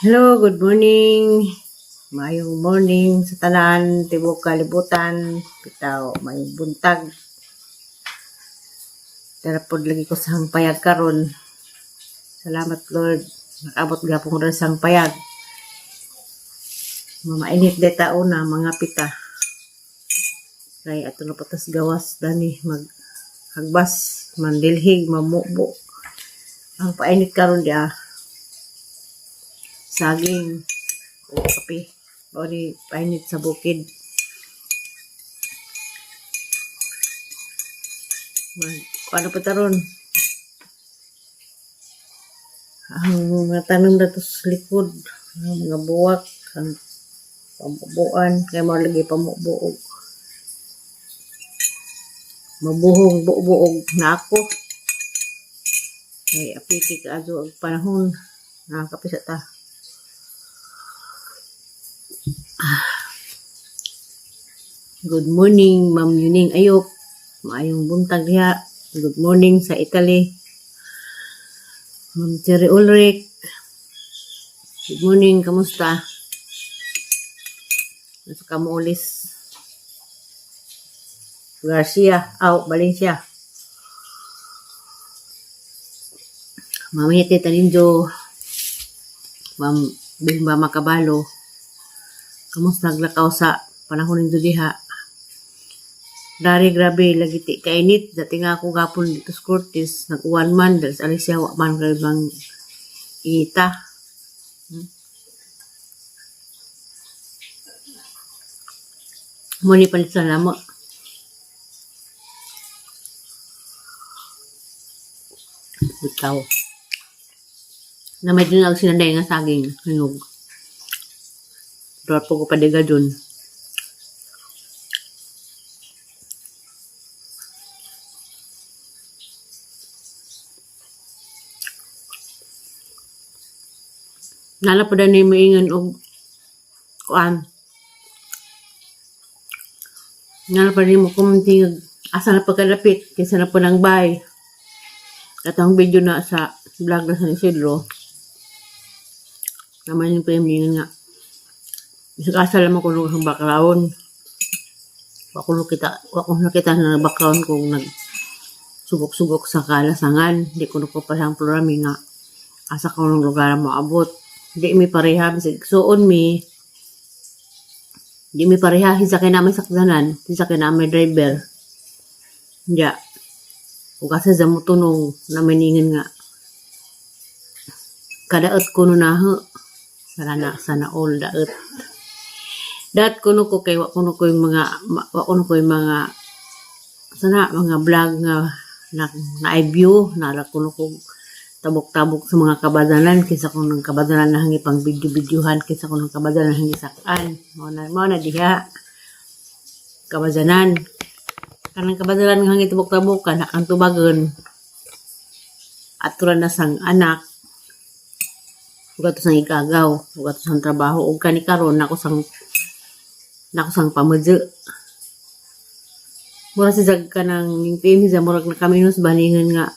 Hello, good morning. Mayong morning sa tanan, tibok kalibutan, bitaw, mayong buntag. Tarapod lagi ko sa hangpayag karon. Salamat Lord. Nakabot gapong rin sa hangpayag. Mamainit deta una, mga pita. Kaya ato na patas gawas, dani, maghagbas, mandilhig, mamubo. Ang painit karon dia, saging, o kape. O ni painit sa bukid. Paano pa taron? Ang mga tanong na to sa likod, ang mga buwak, ang pambubuan, kaya mo lagi pamubuog. Mabuhong buog na ako. Kaya apiti ka ajo ang panahon. Nakakapisa ta. Good morning, Ma'am Yuning Ayok. Maayong buntag diha. Good morning sa Italy. Ma'am Cherry Ulrich. Good morning, kamusta? Nasa Camoles. Garcia, Valencia. Ma'am Hiti Talinjo. Ma'am Bimba Makabalo. Kamusta naglakaw sa panahon ninyo diha? Dari grabe lagi ti kainit. Dati nga ako gapon dito sa Cortez. Nag-1 man. Dahil sa Alicia, man kayo bang ita. Muli palit sa lamo. Bitaw. Na may dinag sinanday nga saging. Hinog. Dort po ko padiga dun. Nala pa na yung maingan o kuan. Nala pa rin mo kumunting asa na pagkalapit kaysa na po ng bay. Katang video na sa vlog na San Isidro. Naman yung paimingan nga. Bisa kasal naman kung nung background. Wako nakita na background kung nagsugok-sugok sa kalasangan. Di ko ko pa siyang programi nga. Asa ko ng lugar mo abot. Di mi pareha. Suon mi. Di mi pareha. Hisa kayo namin sakdanan. Hisa kayo namin driver. Diya. O kasi sa mutunong na maningin nga. Kadaot ko no na ho. Sana all daot. Dat kuno ko kay wakuno ko yung mga sana mga vlog nga na view na kuno ko tabok-tabok sa mga kabadanan kaysa kung ng kabadanan na hangi pang video-videohan kaysa kung ng kabadanan hangi sakaan mo na diha kabadanan kanang kabadanan nga hangi tabok-tabok na kang tubagon at turan na sang anak ugat sang igagaw ugat sang trabaho ug kani karon nako sang pamudyo. Mura si jag ka ng yung sa murag na kaminos baningan nga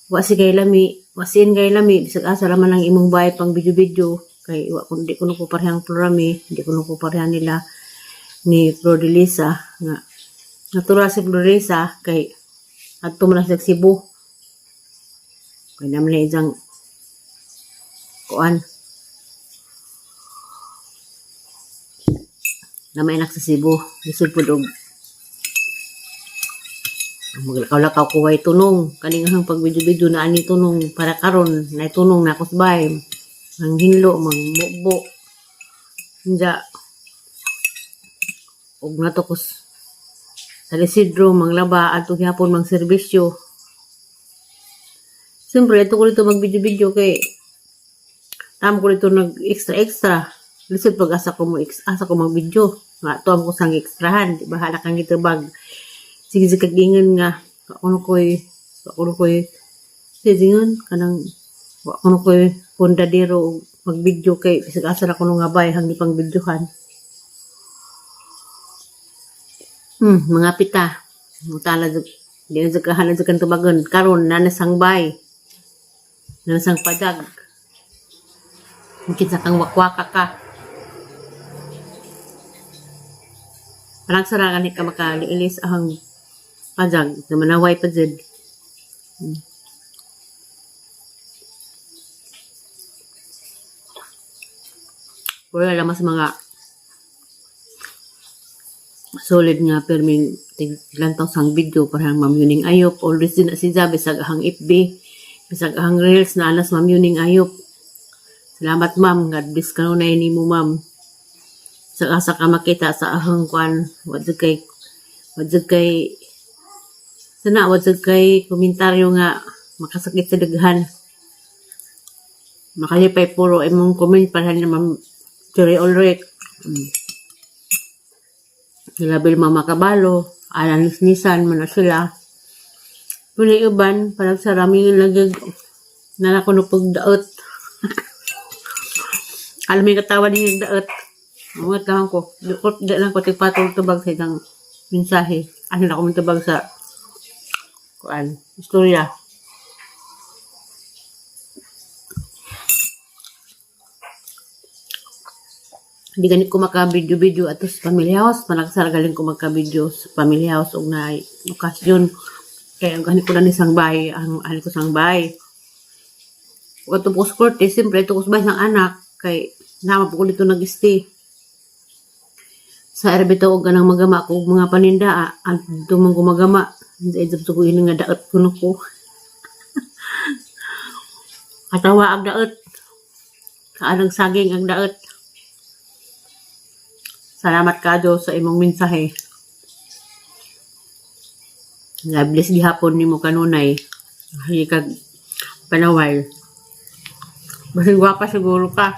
wasin kay lami bisag asa raman ang imong bayad pang video kay di ko ko parehang programi di ko ko parehan nila ni Florilisa nga natural si Florilisa kay adto man sa Cebu kay naman ijang kuan na may anak sa Cebu lisod po og maglakaw-lakaw ko way tunong kaningahang pag video-video na ani tunong para karon na tunong na ako sa bahay ang hinlo mang mukbo hinja og natukos sa Isidro manglaba at gyapon mang serbisyo siyempre ito ko dito mag video-video kay tamo ko dito nag extra lisod pag asa ko mag video nga tuam ko sang ekstrahan di bahala kang gitubag sige kagingan nga kuno koy sigingan kanang kuno koy pondadero mag video kay bisag asa na kuno nga bay hanggi pang videohan mga pita mutala di na kahanan sa kantubagon karon na nasang bay na nasang padag Kinsa kang wakwaka ka. Parang sarangan ka makaliilis ang pajag na manaway pa dyan. Wala lang mas mga solid nga permin tiglantaw sang video parang Ma'am Yuning Ayop. Always din na si Jabe sa ahang FB. Bisag ahang reels na anas Ma'am Yuning Ayop. Salamat ma'am. God bless ka na ni mo ma'am. Sa ka makita sa ahang kwan. Wadzag kay sana wadzag kay komentaryo nga makasakit sa daghan. Makalipay puro imong comment para na Ma'am Cherry Ulrich. Sila Bilma Makabalo, Alan Nissan, mana sila. Punay uban, parang sarami yung lagag nalakunupag daot. Alam mo yung katawa din yung daot. Mga lang ko. Di lang ko tigpatong tubag sa isang mensahe. Ano na ko tubag sa istorya. Hindi ganit ko maka-video at sa family house. Panagsara galing ko magka-video sa family house o na okasyon. Kaya ang ganit ko na isang bahay. Ang ko sang bahay. Kung ito po sa korte, siyempre ito ko sa bahay ng anak. Kay naman po ko dito nag-stay. Sa erbito o ganang magama ko mga paninda. Ang tumang gumagama. Hindi ito ko yun nga daot ko na ko. Katawa ang daot. Kaanang saging ang daot. Salamat ka do sa imong mensahe. God bless gihapon nimo kanunay. Hali kag panaway. Basig gwapa siguro ka.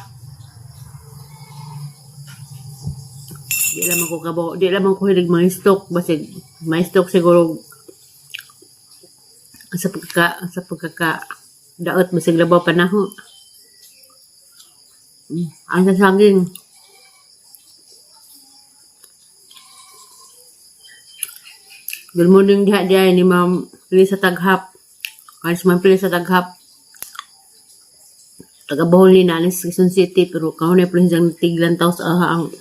Di lamang ko hilig mga stock. Basig may stock siguro sa pagkaka daot basig labaw panahon. Ang sasaging good morning diha ni Ma'am Pili sa Taghap. Alis Ma'am Pili sa Taghap. Taga-Bohol ni Nanis, Quezon City. Pero kahunay po siyang tiglantaw sa ang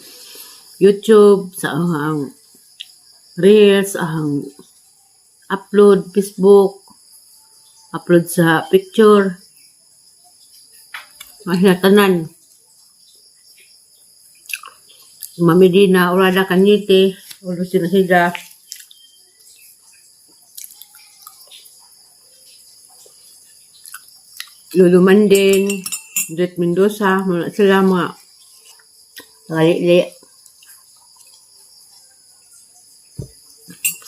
YouTube, sa ang Reels, ang upload, Facebook, upload sa picture. Mahina tanan. Mami Dina, Urada Kanyite, ulo sila. Lulu Manding, Dret Mendoza, mga sila mga ngalili.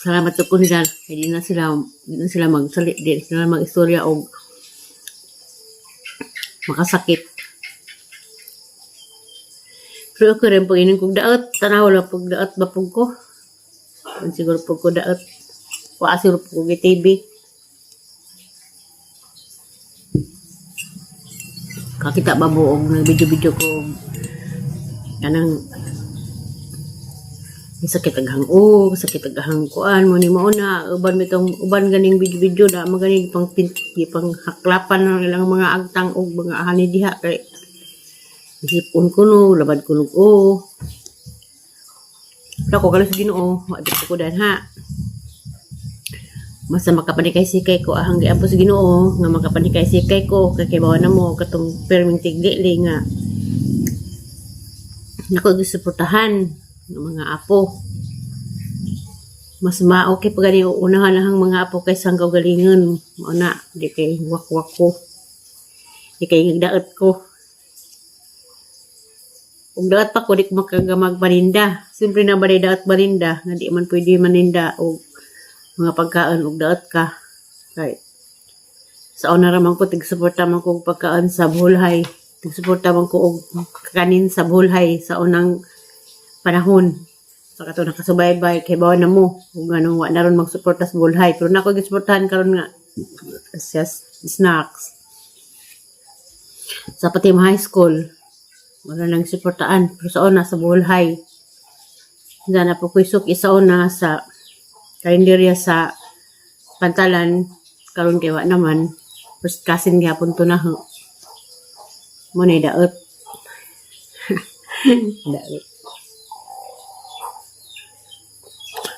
Salamat sa po nila. Hindi na sila magsalit. Hindi sila mag-istorya o makasakit. Pero ako rin po ining kong daot. Tanaw lang pag daot ba po ko. Siguro po ko daot. Waasiro po ko TV. Kakita ba buong ng video ko kanang sakit aghang sakit aghang kuan mo ni mo na uban ganing video na maganing pang haklapan ng ilang mga agtang og mga ahani diha kay isipon ko no labad ko no Dako kalas Ginoo wa di ko dan ha. Masa makapanikay-sikay ko ahang giapos Ginoo nga makapanikay-sikay ko kay bawa na mo katong perming tigdili nga nako gisuportahan ng mga apo. Mas okay pa gani unahan lang mga apo kaysa ang kaugalingon mo na di kay wakwak ko di kay daot ko ug daot pa ko di ko makagamag paninda. Siyempre na balay daot paninda nga di man pwede maninda og mga pagkaan ug daot ka. Kay sa una raman ko tigsuporta man ko pagkaan sa bulhay. Tigsuporta man ko og kanin sa bulhay sa unang panahon. Pagkato nakasubaybay kay bawa na mo ug anong wa na ron magsuporta sa bulhay. Pero nako gisuportahan karon nga snacks. Sa Patim High School wala nang suportaan pero sa una sa bulhay. Dana po kuisok isa una sa karinderya sa Pantalan karon kay wa naman first cousin gyapon to na ho mo na daot Daot.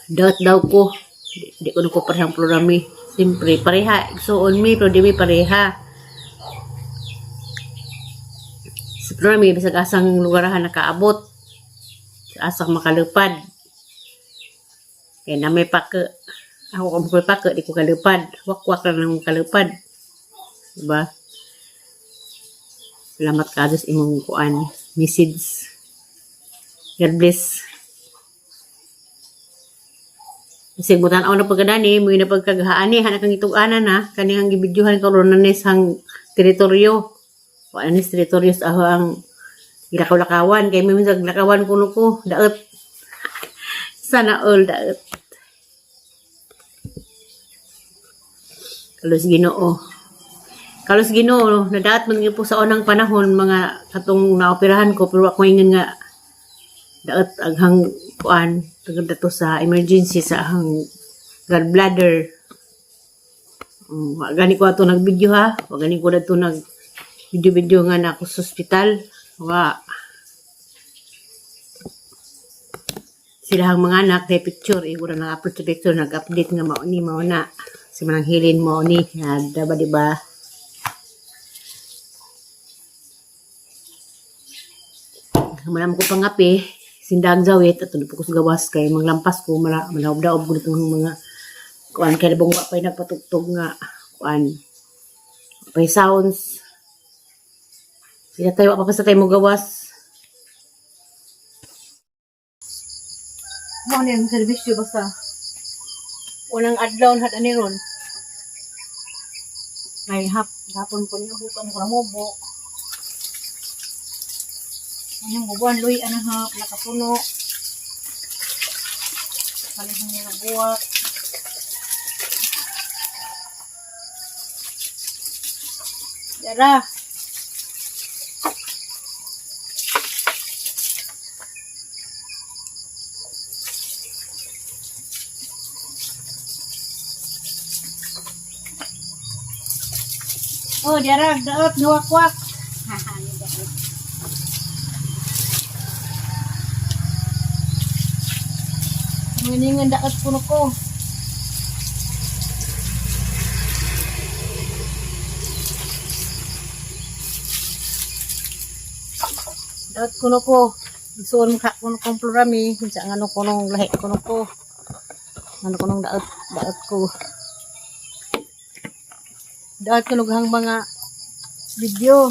Daot daw ko. Di ko na ko parehang programi. Siyempre, pareha. So, on me, pero di mi pareha. Sa programi, bisag asang lugarahan nakaabot. Sa asang makalupad. Kaya na may pake. Ako kung may pake, di ko kalupad. Wakwak lang ng kalupad. Diba? Salamat ka sa imong kuan. Message. God bless. Kasi butan ako na pagkadani, mo na pagkagahaan hanak ang ituganan ha, kanihang gibidyohan karon na sang teritoryo. Wala nis teritoryo sa aho ang gilakaw-lakawan, kay may misag lakawan kuno ko, daot. Sana all daot. Kalos Ginoo. Kalos Ginoo, nadaat man po sa unang panahon, mga katong naoperahan ko, pero ako ingin nga, daot aghang kuan tugod dato sa emergency sa hang gallbladder. Wa gani ko ato nagvideo ha. Wa gani ko dato nag video nga na ako sa ospital. Wa. Sila hang mga anak kay picture ura nag-upload sa picture nag-update nga mao ni mao na. Si manang hilin mo ni. Ada ba diba? Malam ko pangapi. Sindang zawit at po ko sa gawas kay manglampas ko malawdaob ko nitong mga kuan kay bang wa pay nagpatugtog nga kuan pay sounds sila tayo pa sa tayo mo gawas mo ni ang servisyo basta unang adlaw hat ani ron may hapon po niya bukan ko mobo. Anong bubuan, luy, anong hap, nakapuno. Palihang nila buwak. Yara. Oh, Yara, daot, nuwak-wak. Haha, daot. Nganingan daot puno ko. Daot kuno ko. Isuon ka kuno kong programi. Minsan ano kunong lahi kuno ko. Ano kunong daot ko. Daot kuno hang mga video.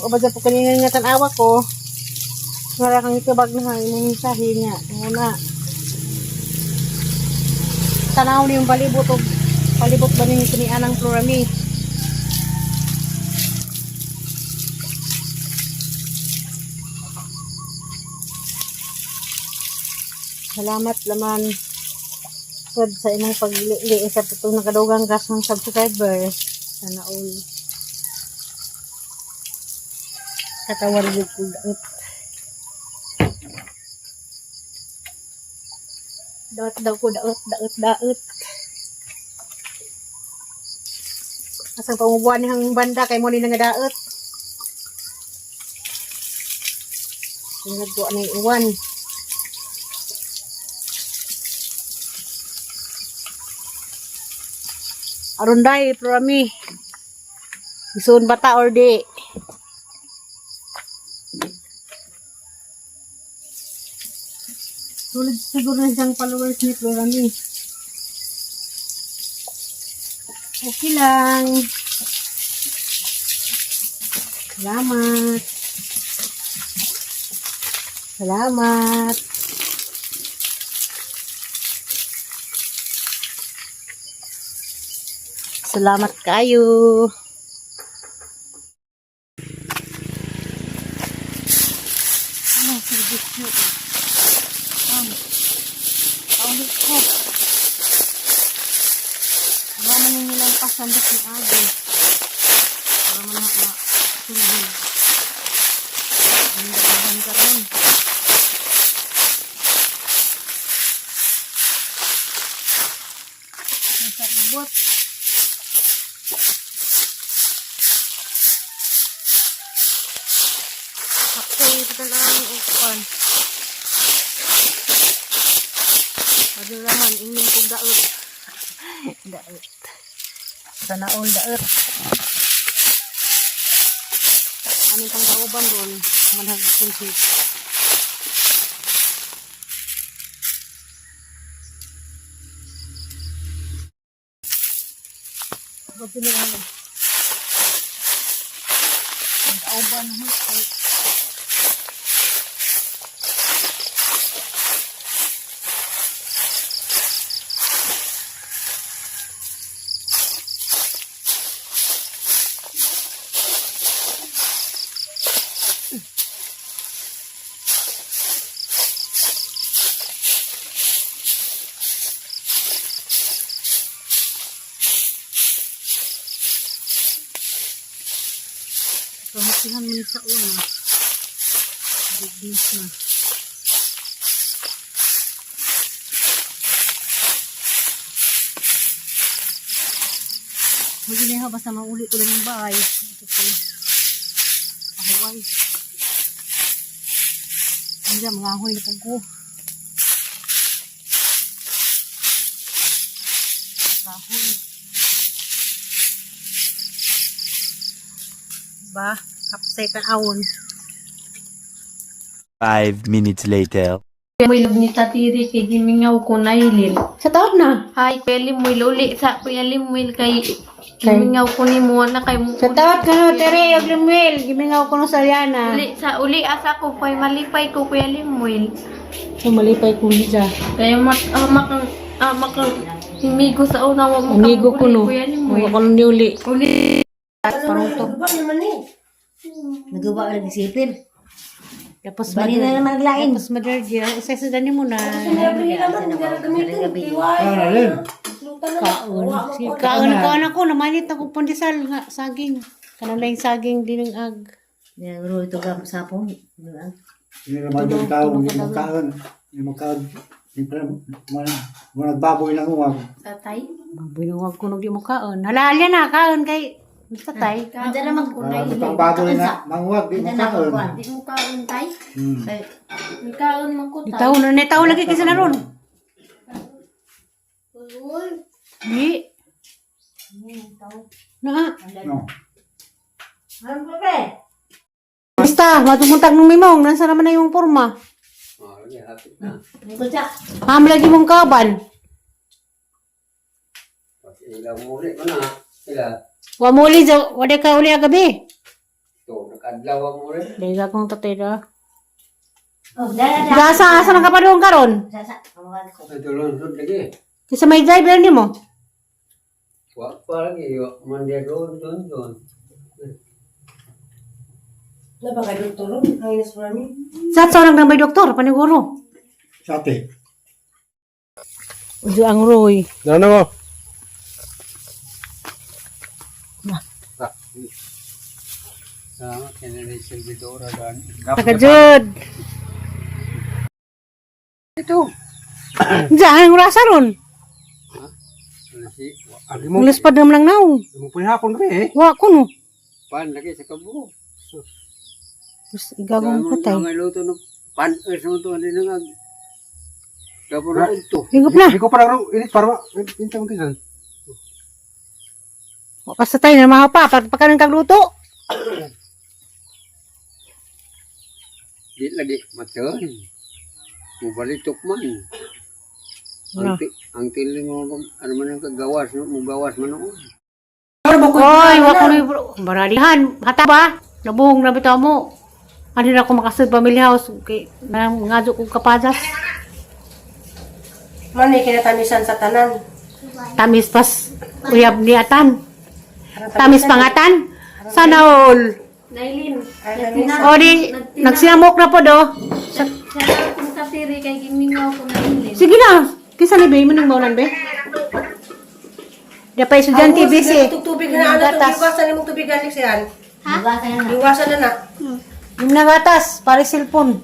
O ba po kanina nga tanawa ko. Wala kang itubag na imong mensahe niya. Muna. Tanaw ni yung palibot ba ni kinianang programi. Salamat laman sa imong paglili sa itong nakadugang kasong subscribers. Sana all. Katawar yun ko daot. Daot daw ko, daot. Asang pamubuan niyang banda kay mo ni nga daot. Nagduwa na yung uwan. Arunday, prami. Isuon bata or di. Tulad siguro na siyang followers ni Florami. Okay lang. Salamat. Salamat. Salamat kayo. Ano, service nyo eh. Paulit ko. Wala man yung nilang pasandot ni Ate. Wala man na tulog. Ang dakahan ka rin. Nasa ibot. ang ukuan. Ano naman, ingin kong daot. Daot. Sana all daot. Aning pang kauban doon, manhag kunsi. Ba't yun yung ano? Ang kauban mo. Pamatihan mo sa una. Bigis na. Maginiha basta mauli ko lang yung bahay. Ito po. Ahaway. Hindi, mga ahoy na po ko. Ahoy. Ba? Kapsay ka awon. 5 minutes later. May lub ni tatiri kay gimingaw ko nailin. Sa taop na. Hay, pwede mo uli sa kuya Limuel kay gimingaw ko ni mo na kay mo. Sa taop ka no, Tere, og Limuel. Gimingaw ko no sa Liana. Uli asa ko kay malipay ko kuya Limuel. So, malipay ko niya. Kaya makang himigo sa una wa mo Amigo ko no. kuya Huwag Limuel. ko nung niuli. Uli. Parang to. Nagawa ka nagsipir. Tapos Bali na naman naglain. Tapos madardia. Isa sa dani mo na. Kaon. Kaon ako. Namanit ako pandesal nga. Saging. Kanang laing saging din ang ag. Nagro ito ka sapong. Hindi naman yung tao, hindi magkaon. Hindi magkaon. Mga nagbaboy ng uwag. Tatay. Baboy ng wag ko nung di mo kaon. Halala na. Kaon kay. Tatay. Anda naman ko na Ang baboy na ng uwag, di magkaon. Di mo kaon tay. Hmm. May kaon man ko Di tay. taon na. Taon lagi kasi na ron. Di. Na. No. Basta. Matumuntag nung mimong. Nasa naman na yung forma. Ham lagi mong kaban. Ila muli ko na. Ila. Wa mo uli. Wala ka uli agabi. Ito, nakadlaw ang muli. Dahil akong tatira. Oh, dala. Gasa asa nang kapadong karon. Sasa. Ito lungsod lagi. Kasi may drive lang nimo. Wak pa lagi. Wak mandir doon. Sa nang may doktor paniguro. Sate. Ujo ang Roy. Ano mo? Kaya na Silvidora dan. Tagajud. Ito. Diyan ang rasa ron. Si, Mulas pa dam lang naw. Mo po hapon kami eh. Wa ko no. pan lagi sa kabuo. Tapos igawang ko tay. May luto ng pan. Sa ito, hindi na nga. Gabo na ito. Higup na. Hindi ko pa lang init para intang tisan. Basta tayo na mga pa. Pagkaroon kang luto. Di lagi matan. Mubalitok man. Ano? Ang tili mo, ano man ang kagawas, mugawas man ako. Oy, wa ko ni baralihan. Hata ba? Nabuhong na bitaw mo. Ano na ako makasud family house kay ngadyo ko kapadas. Mani kinatamisan sa tanan. Tamis pas uyab niatan. Tamis pangatan. Sana all. Nailin. O di, nagsinamok na po do. Sa akong tatiri kay gimingaw ko nailin. Sige na. Kisa ni Bay, manang baunan, Bay. Dia pa estudyante, busy. Tubig na ano, Gatas. iwasan nimong tubig galing siyan. Iwasan na. Iwasan na na. Yung nagatas, para cellphone.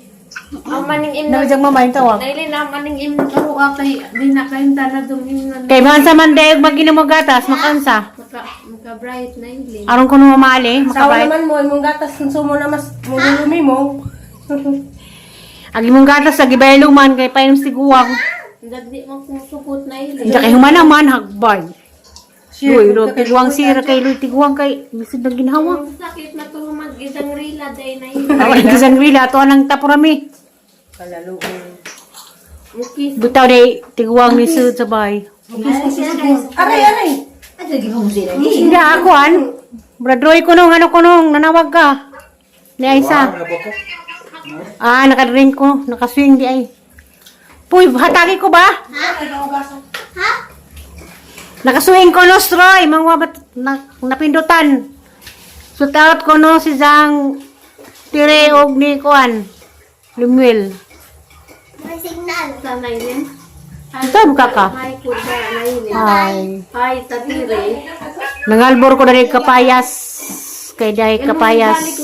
Ang maning im Nawijang mama yung tawag. nailin na maning im karo kay di na kahinta na dum im na Kay man sa manday, magina mo gatas, makansa. maka bright nailin. Aron ko nung mamali, Sawa makabait. naman mo, imong gatas sumo na mas mulumi mo. Agi mong gatas sa gibaylo man kay painom si guwang. Dagdi mo kung supot na ili. Diya kay humana man hagbay. Uy, lo tiguang sira kay lo tiguang kay bisig na ginhawa. Ang sakit na to mag-isang rila day na ili. Awan kisang rila to anang tapurami. Kalalo. Mukis. Bitaw day tiguang ni sud sa bay. Aray, aray. Ano ginawa mo sila? Hindi ako an. Bradroy ko nung ano ko nung nanawag ka. Ni Aisa. Ah, nakadrink ko, nakaswing di ay. Puy, hatagi ko ba? Nakaswing ko no, Stroy. Mga napindutan. Shoot out ko no si Zang Tire og ni Kuan. Lumwil. Sanay din. Ito kaka. Hay ko ba na ili. Ay. Hay tatire. Nangalbor ko dari kapayas. Kay dahi kapayas.